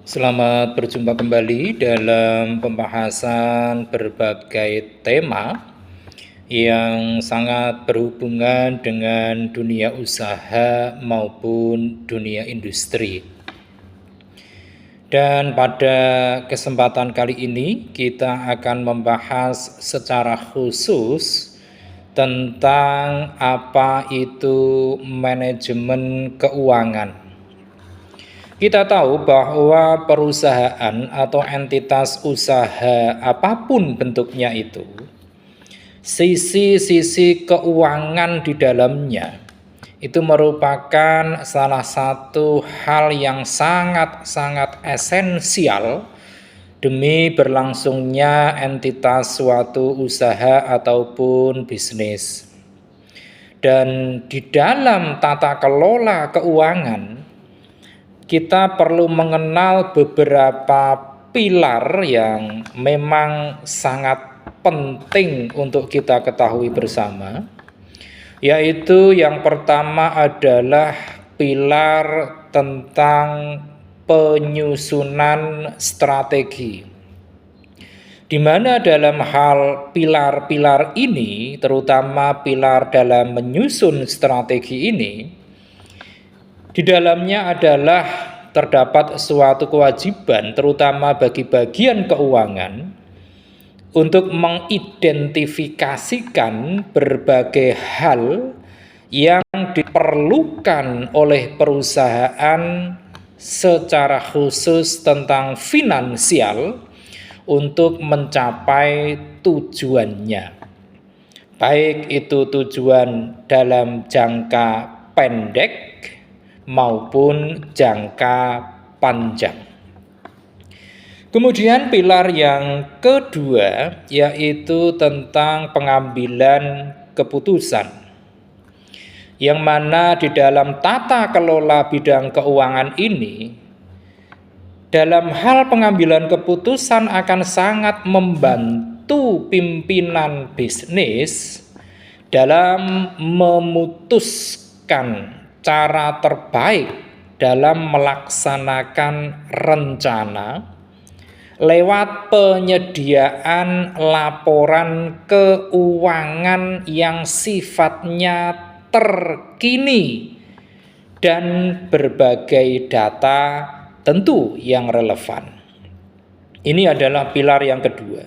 Selamat berjumpa kembali dalam pembahasan berbagai tema yang sangat berhubungan dengan dunia usaha maupun dunia industri. Dan pada kesempatan kali ini kita akan membahas secara khusus tentang apa itu manajemen keuangan. Kita tahu bahwa perusahaan atau entitas usaha apapun bentuknya itu, sisi-sisi keuangan di dalamnya itu merupakan salah satu hal yang sangat-sangat esensial demi berlangsungnya entitas suatu usaha ataupun bisnis. Dan di dalam tata kelola keuangan, kita perlu mengenal beberapa pilar yang memang sangat penting untuk kita ketahui bersama, yaitu yang pertama adalah pilar tentang penyusunan strategi, di mana dalam hal pilar-pilar ini, terutama pilar dalam menyusun strategi ini, di dalamnya adalah terdapat suatu kewajiban terutama bagi bagian keuangan untuk mengidentifikasikan berbagai hal yang diperlukan oleh perusahaan secara khusus tentang finansial untuk mencapai tujuannya. Baik itu tujuan dalam jangka pendek maupun jangka panjang. Kemudian pilar yang kedua yaitu tentang pengambilan keputusan, yang mana di dalam tata kelola bidang keuangan ini, dalam hal pengambilan keputusan akan sangat membantu pimpinan bisnis dalam memutuskan cara terbaik dalam melaksanakan rencana lewat penyediaan laporan keuangan yang sifatnya terkini dan berbagai data tentu yang relevan. Ini adalah pilar yang kedua.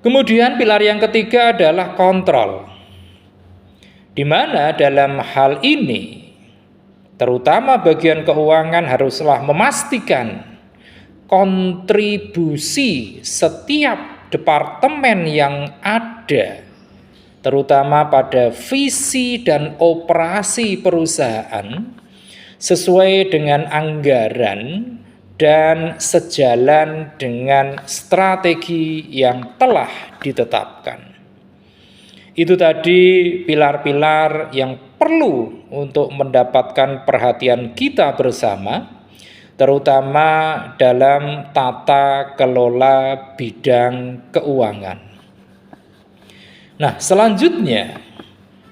Kemudian pilar yang ketiga adalah kontrol, di mana dalam hal ini terutama bagian keuangan haruslah memastikan kontribusi setiap departemen yang ada, terutama pada visi dan operasi perusahaan, sesuai dengan anggaran dan sejalan dengan strategi yang telah ditetapkan. Itu tadi pilar-pilar yang perlu untuk mendapatkan perhatian kita bersama, terutama dalam tata kelola bidang keuangan. Nah, selanjutnya,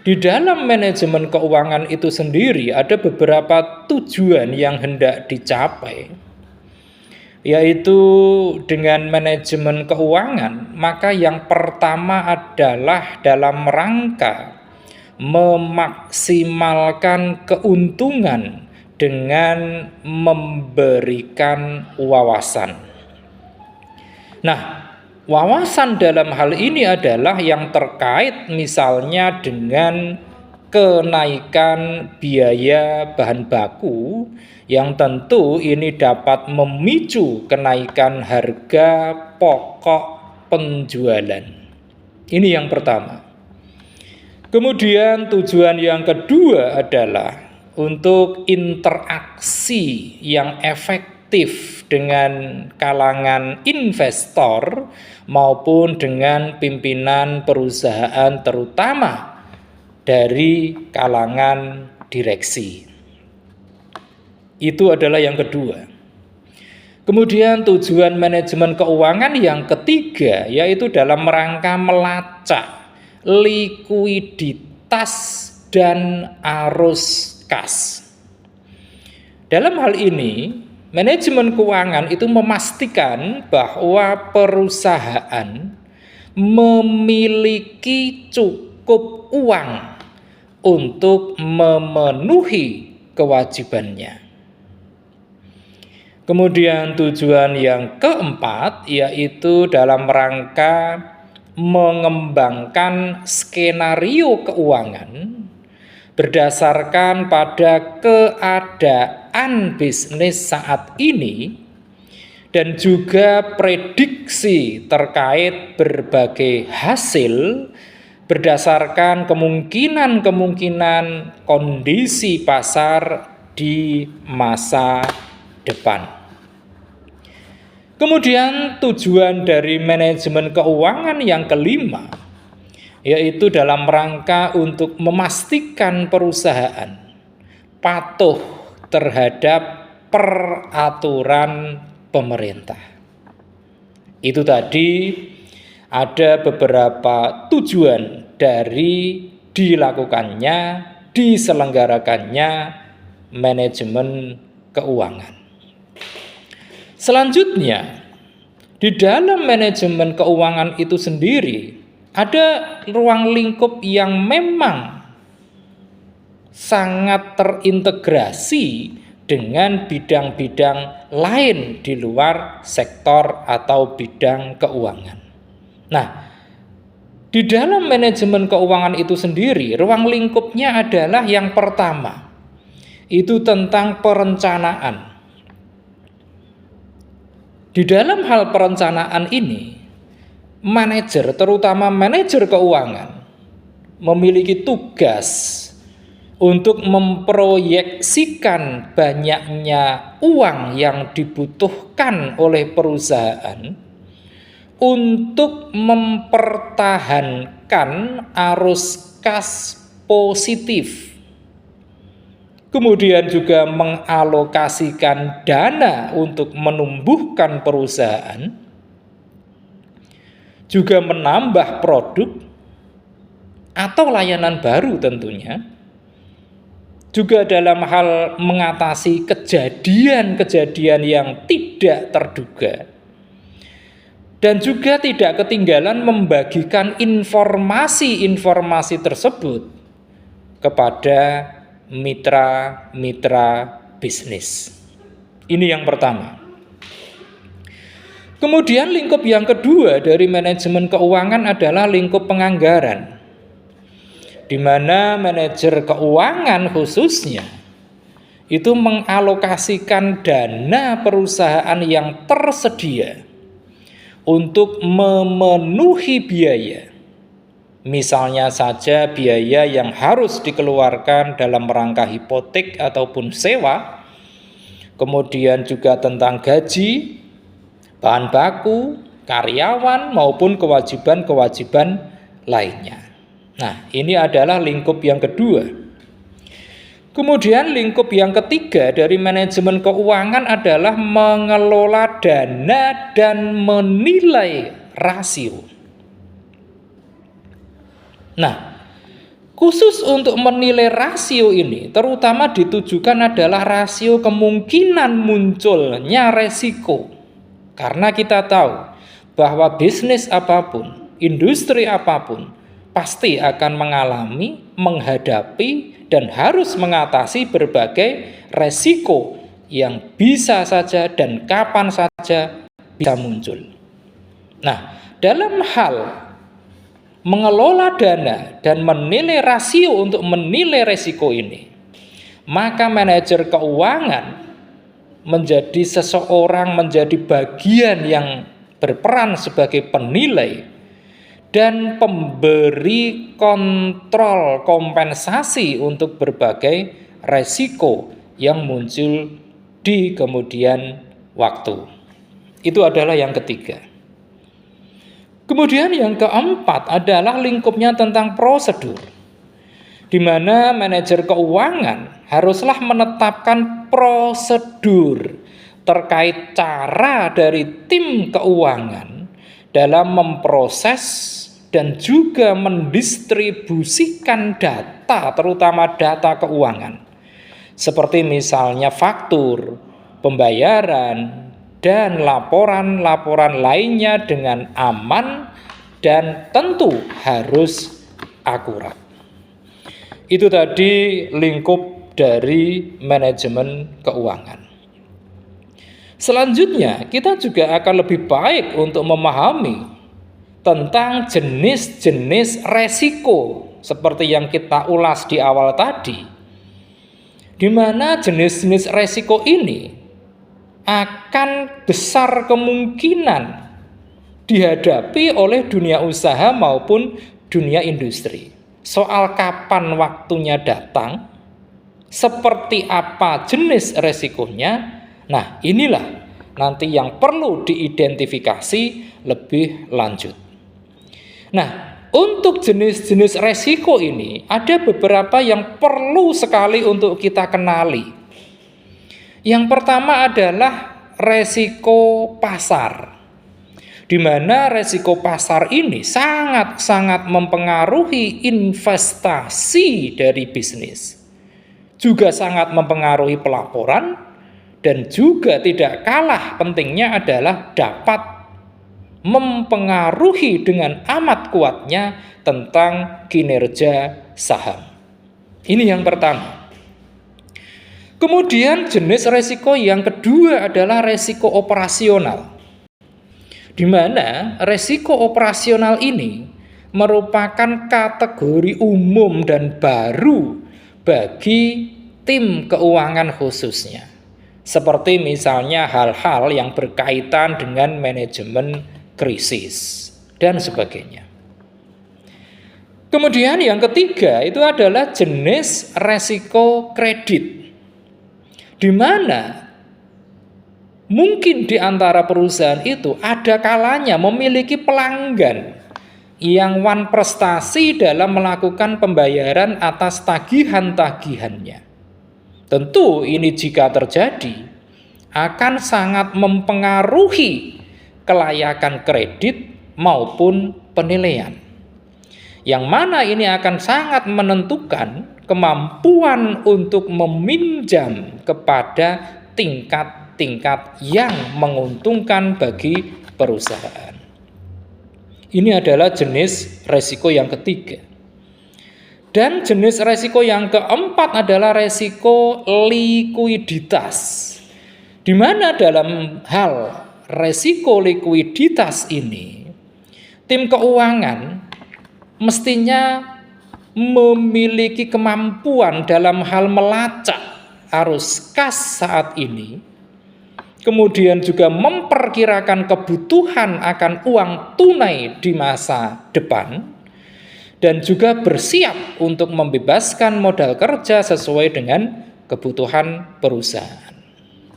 di dalam manajemen keuangan itu sendiri ada beberapa tujuan yang hendak dicapai, yaitu dengan manajemen keuangan. Maka yang pertama adalah dalam rangka memaksimalkan keuntungan dengan memberikan wawasan. Nah, wawasan dalam hal ini adalah yang terkait misalnya dengan kenaikan biaya bahan baku, yang tentu ini dapat memicu kenaikan harga pokok penjualan. Ini yang pertama. Kemudian tujuan yang kedua adalah untuk interaksi yang efektif dengan kalangan investor maupun dengan pimpinan perusahaan, terutama dari kalangan direksi. Itu adalah yang kedua. Kemudian tujuan manajemen keuangan yang ketiga yaitu dalam rangka melacak likuiditas dan arus kas. Dalam hal ini Manajemen keuangan itu memastikan bahwa perusahaan memiliki cukup uang untuk memenuhi kewajibannya. Kemudian tujuan yang keempat yaitu dalam rangka mengembangkan skenario keuangan berdasarkan pada keadaan bisnis saat ini dan juga prediksi terkait berbagai hasil berdasarkan kemungkinan-kemungkinan kondisi pasar di masa depan. Kemudian tujuan dari manajemen keuangan yang kelima yaitu dalam rangka untuk memastikan perusahaan patuh terhadap peraturan pemerintah. Itu tadi ada beberapa tujuan dari dilakukannya, diselenggarakannya manajemen keuangan. Selanjutnya, di dalam manajemen keuangan itu sendiri ada ruang lingkup yang memang sangat terintegrasi dengan bidang-bidang lain di luar sektor atau bidang keuangan. Nah, di dalam manajemen keuangan itu sendiri, ruang lingkupnya adalah yang pertama, itu tentang perencanaan. Di dalam hal perencanaan ini, manajer, terutama manajer keuangan, memiliki tugas untuk memproyeksikan banyaknya uang yang dibutuhkan oleh perusahaan untuk mempertahankan arus kas positif. Kemudian juga mengalokasikan dana untuk menumbuhkan perusahaan, juga menambah produk atau layanan baru tentunya, juga dalam hal mengatasi kejadian-kejadian yang tidak terduga, dan juga tidak ketinggalan membagikan informasi-informasi tersebut kepada mitra-mitra bisnis. Ini yang pertama. Kemudian lingkup yang kedua dari manajemen keuangan adalah lingkup penganggaran, di mana manajer keuangan khususnya itu mengalokasikan dana perusahaan yang tersedia untuk memenuhi biaya. Misalnya saja biaya yang harus dikeluarkan dalam rangka hipotek ataupun sewa, kemudian juga tentang gaji, bahan baku, karyawan, maupun kewajiban-kewajiban lainnya. Nah, ini adalah lingkup yang kedua. Kemudian lingkup yang ketiga dari manajemen keuangan adalah mengelola dana dan menilai rasio. Nah, khusus untuk menilai rasio ini terutama ditujukan adalah rasio kemungkinan munculnya resiko. Karena kita tahu bahwa bisnis apapun, industri apapun pasti akan menghadapi dan harus mengatasi berbagai resiko yang bisa saja dan kapan saja bisa muncul. Nah, dalam hal mengelola dana dan menilai rasio untuk menilai resiko ini, maka manajer keuangan menjadi bagian yang berperan sebagai penilai dan pemberi kontrol kompensasi untuk berbagai resiko yang muncul di kemudian waktu. Itu adalah yang ketiga. Kemudian yang keempat adalah lingkupnya tentang prosedur, di mana manajer keuangan haruslah menetapkan prosedur terkait cara dari tim keuangan dalam memproses dan juga mendistribusikan data, terutama data keuangan, seperti misalnya faktur, pembayaran, dan laporan-laporan lainnya dengan aman dan tentu harus akurat. Itu tadi lingkup dari manajemen keuangan. Selanjutnya, kita juga akan lebih baik untuk memahami tentang jenis-jenis resiko seperti yang kita ulas di awal tadi, di mana jenis-jenis resiko ini akan besar kemungkinan dihadapi oleh dunia usaha maupun dunia industri. Soal kapan waktunya datang, seperti apa jenis resikonya, nah inilah nanti yang perlu diidentifikasi lebih lanjut. Nah, untuk jenis-jenis resiko ini ada beberapa yang perlu sekali untuk kita kenali. Yang pertama adalah resiko pasar, di mana resiko pasar ini sangat-sangat mempengaruhi investasi dari bisnis, juga sangat mempengaruhi pelaporan, dan juga tidak kalah pentingnya adalah dapat mempengaruhi dengan amat kuatnya tentang kinerja saham. Ini yang pertama. Kemudian jenis resiko yang kedua adalah resiko operasional, di mana resiko operasional ini merupakan kategori umum dan baru bagi tim keuangan khususnya. Seperti misalnya hal-hal yang berkaitan dengan manajemen krisis dan sebagainya. Kemudian yang ketiga itu adalah jenis resiko kredit, di mana mungkin di antara perusahaan itu ada kalanya memiliki pelanggan yang wan prestasi dalam melakukan pembayaran atas tagihan-tagihannya. Tentu ini jika terjadi akan sangat mempengaruhi kelayakan kredit maupun penilaian, yang mana ini akan sangat menentukan kemampuan untuk meminjam kepada tingkat-tingkat yang menguntungkan bagi perusahaan. Ini adalah jenis resiko yang ketiga. Dan jenis resiko yang keempat adalah resiko likuiditas, di mana dalam hal resiko likuiditas ini tim keuangan mestinya memiliki kemampuan dalam hal melacak arus kas saat ini, kemudian juga memperkirakan kebutuhan akan uang tunai di masa depan, dan juga bersiap untuk membebaskan modal kerja sesuai dengan kebutuhan perusahaan.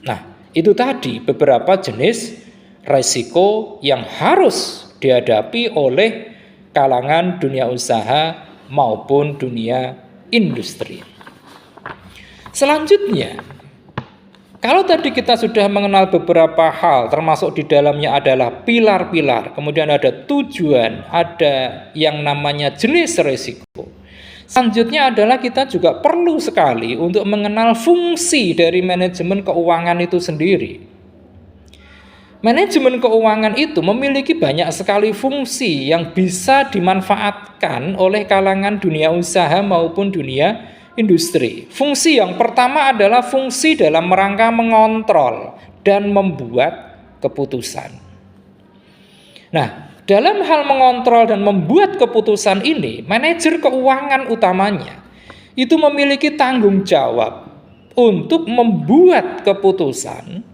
Nah, itu tadi beberapa jenis resiko yang harus dihadapi oleh kalangan dunia usaha maupun dunia industri. Selanjutnya, kalau tadi kita sudah mengenal beberapa hal, termasuk di dalamnya adalah pilar-pilar, kemudian ada tujuan, ada yang namanya jenis resiko. Selanjutnya adalah kita juga perlu sekali untuk mengenal fungsi dari manajemen keuangan itu sendiri. Manajemen keuangan itu memiliki banyak sekali fungsi yang bisa dimanfaatkan oleh kalangan dunia usaha maupun dunia industri. Fungsi yang pertama adalah fungsi dalam rangka mengontrol dan membuat keputusan. Nah, dalam hal mengontrol dan membuat keputusan ini, manajer keuangan utamanya itu memiliki tanggung jawab untuk membuat keputusan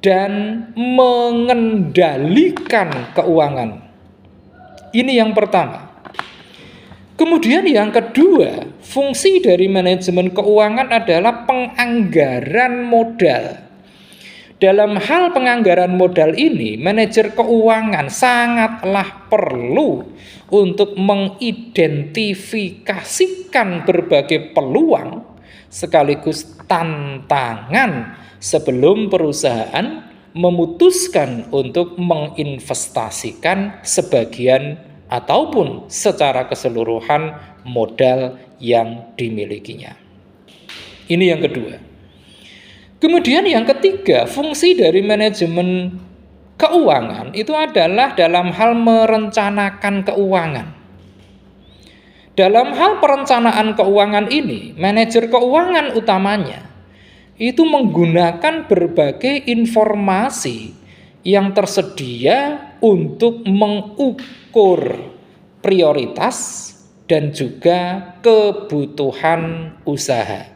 dan mengendalikan keuangan. Ini yang pertama. Kemudian yang kedua, fungsi dari manajemen keuangan adalah penganggaran modal. Dalam hal penganggaran modal ini, manajer keuangan sangatlah perlu untuk mengidentifikasikan berbagai peluang sekaligus tantangan sebelum perusahaan memutuskan untuk menginvestasikan sebagian ataupun secara keseluruhan modal yang dimilikinya. Ini yang kedua. Kemudian yang ketiga, fungsi dari manajemen keuangan itu adalah dalam hal merencanakan keuangan. Dalam hal perencanaan keuangan ini, manajer keuangan utamanya itu menggunakan berbagai informasi yang tersedia untuk mengukur prioritas dan juga kebutuhan usaha.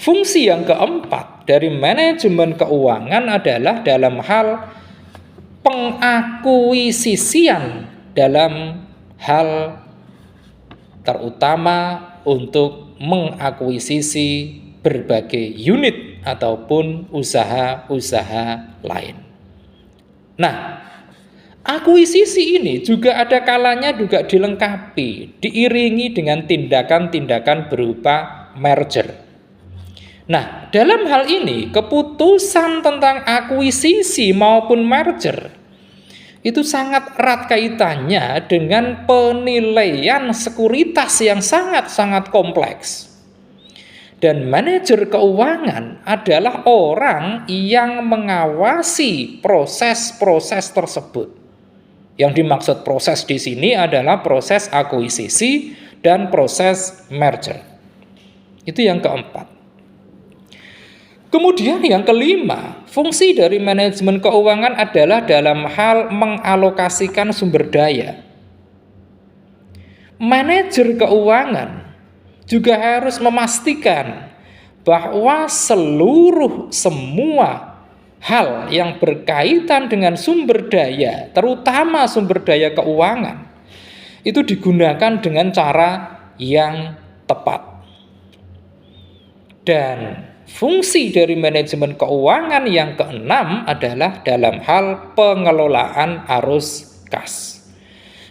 Fungsi yang keempat dari manajemen keuangan adalah dalam hal pengakuisisian, dalam hal terutama untuk mengakuisisi berbagai unit ataupun usaha-usaha lain. Nah, akuisisi ini juga ada kalanya juga dilengkapi, diiringi dengan tindakan-tindakan berupa merger. Nah, dalam hal ini keputusan tentang akuisisi maupun merger itu sangat erat kaitannya dengan penilaian sekuritas yang sangat-sangat kompleks. Dan manajer keuangan adalah orang yang mengawasi proses-proses tersebut. Yang dimaksud proses di sini adalah proses akuisisi dan proses merger. Itu yang keempat. Kemudian yang kelima, fungsi dari manajemen keuangan adalah dalam hal mengalokasikan sumber daya. Manajer keuangan juga harus memastikan bahwa semua hal yang berkaitan dengan sumber daya, terutama sumber daya keuangan, itu digunakan dengan cara yang tepat. Dan fungsi dari manajemen keuangan yang keenam adalah dalam hal pengelolaan arus kas.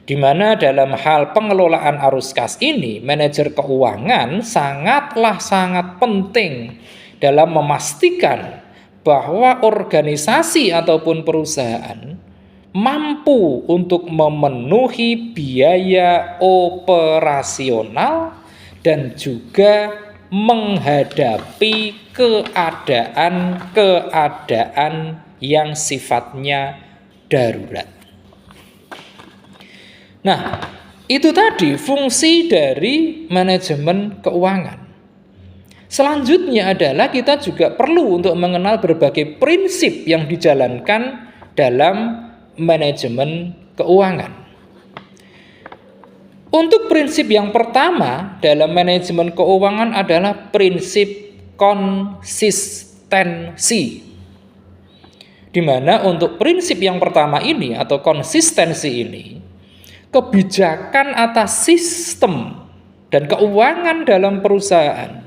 Di mana dalam hal pengelolaan arus kas ini, manajer keuangan sangat penting dalam memastikan bahwa organisasi ataupun perusahaan mampu untuk memenuhi biaya operasional dan juga menghadapi keadaan yang sifatnya darurat. Nah, itu tadi fungsi dari manajemen keuangan. Selanjutnya adalah kita juga perlu untuk mengenal berbagai prinsip yang dijalankan dalam manajemen keuangan. Untuk prinsip yang pertama dalam manajemen keuangan adalah prinsip konsistensi. Di mana untuk prinsip yang pertama ini atau konsistensi ini, kebijakan atas sistem dan keuangan dalam perusahaan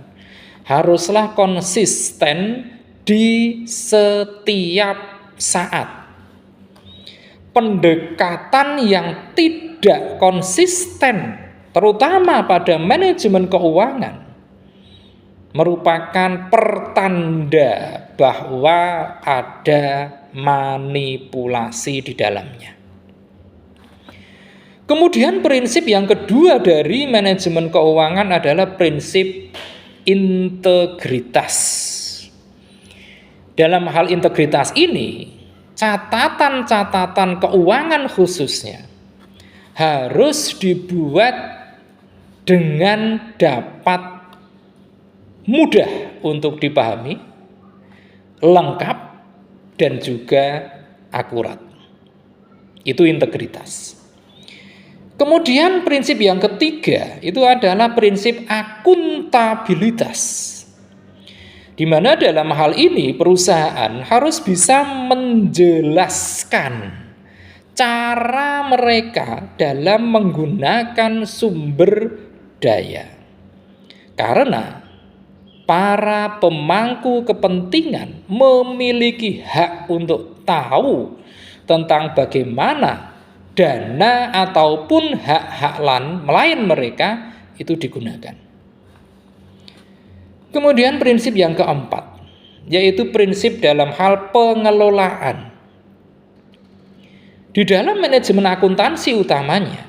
haruslah konsisten di setiap saat. Pendekatan yang tidak konsisten, terutama pada manajemen keuangan, merupakan pertanda bahwa ada manipulasi di dalamnya. Kemudian prinsip yang kedua dari manajemen keuangan adalah prinsip integritas. Dalam hal integritas ini, catatan-catatan keuangan khususnya harus dibuat dengan dapat mudah untuk dipahami, lengkap, dan juga akurat. Itu integritas. Kemudian prinsip yang ketiga itu adalah prinsip akuntabilitas. Di mana dalam hal ini perusahaan harus bisa menjelaskan cara mereka dalam menggunakan sumber daya. Karena para pemangku kepentingan memiliki hak untuk tahu tentang bagaimana dana ataupun hak-hak lain mereka itu digunakan. Kemudian prinsip yang keempat, yaitu prinsip dalam hal pengelolaan. Di dalam manajemen akuntansi utamanya,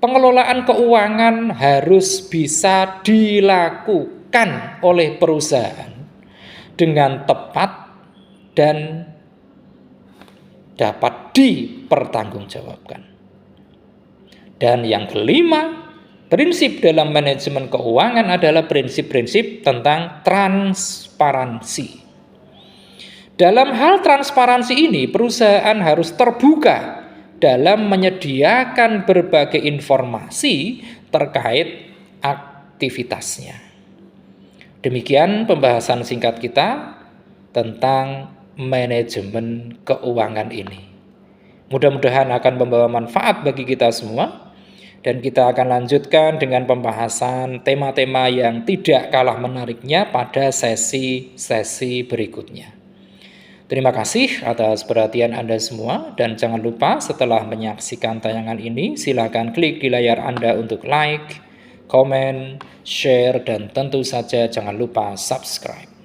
pengelolaan keuangan harus bisa dilakukan oleh perusahaan dengan tepat dan dapat dipertanggungjawabkan. Dan yang kelima, prinsip dalam manajemen keuangan adalah prinsip-prinsip tentang transparansi. Dalam hal transparansi ini, perusahaan harus terbuka dalam menyediakan berbagai informasi terkait aktivitasnya. Demikian pembahasan singkat kita tentang manajemen keuangan ini. Mudah-mudahan akan membawa manfaat bagi kita semua, dan kita akan lanjutkan dengan pembahasan tema-tema yang tidak kalah menariknya pada sesi-sesi berikutnya. Terima kasih atas perhatian Anda semua, dan jangan lupa setelah menyaksikan tayangan ini, silakan klik di layar Anda untuk like, komen, share, dan tentu saja jangan lupa subscribe.